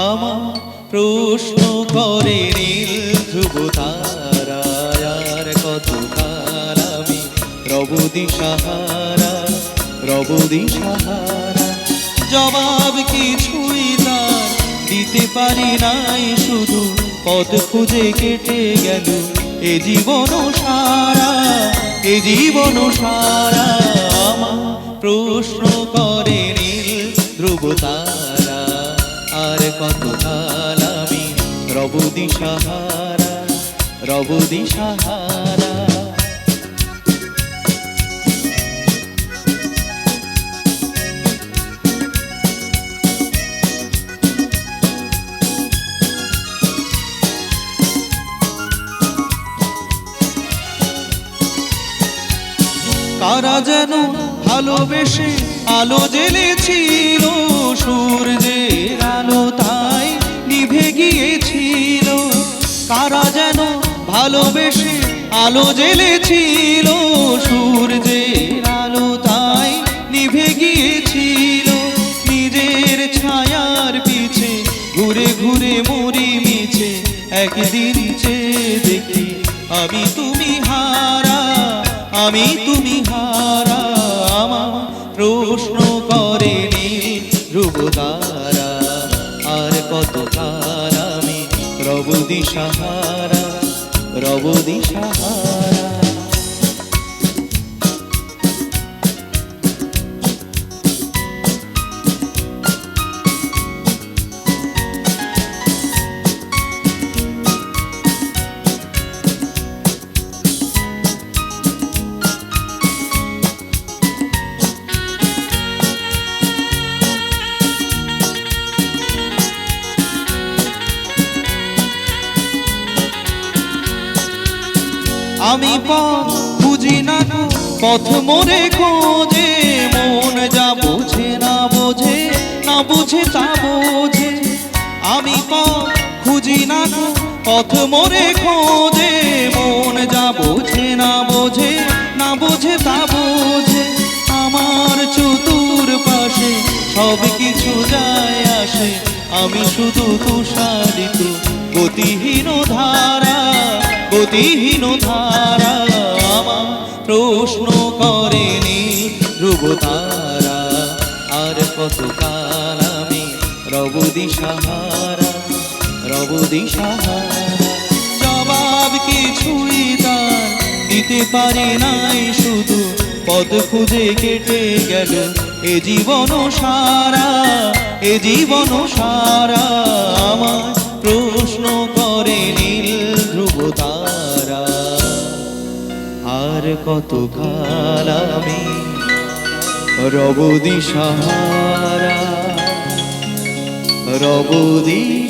আমার প্রশ্ন করে নীল ধ্রুব তারা, আর কতকাল আমি রব দিশাহারা, রব দিশাহারা। জবাব কিছুই তার দিতে পারি নাই, শুধু পথ খুঁজে কেটে গেল এ জীবন সারা, এ জীবন সারা। আমার প্রশ্ন করে নীল ধ্রুব তারা, আর কতকাল আমি রব দিশাহারা, রব দিশাহারা। কারা যেন ভালোবেসে আলো জ্বেলেছিল, সূর্যের আলো তাই নিভে গিয়েছিল। কারা যেন ভালোবেসে আলো জ্বেলেছিল, সূর্যের আলো তাই নিভে গিয়েছিল। নিজের ছায়ার পিছে ঘুরে ঘুরে মরি মিছে, একদিন চেয়ে দেখি আমি তুমি হারা, আমি তুমি হারা। আমার প্রশ্ন করে নীল ধ্রুব তারা, আর কতকাল আমি রব দিশাহারা, রব দিশাহারা। আমি পথ খুঁজি না পথ মোরে খোঁজে, মন যা বোঝে না বোঝে, না বুঝে তা বোঝে। আমি পথ খুঁজি না পথ মোরে খোঁজে, মন যা বোঝে না বোঝে, না বুঝে তা বোঝে। আমার চতুর পাশে সব কিছু যায় আসে, আমি শুধু তুষারিত গতিহীন ধারা, গতিহীন ধারা। আমার প্রশ্ন করে নীল ধ্রুব তারা, আর কতকাল আমি রব দিশাহারা, রব দিশাহারা। জবাব কিছুই তার দিতে পারি নাই, শুধু পথ খুঁজে কেটে গেল এ জীবন সারা, এ জীবন সারা। আমার প্রশ্ন করে নীল ধ্রুব তারা, আর কতকাল আমি রব দিশাহারা, রব দিশাহারা।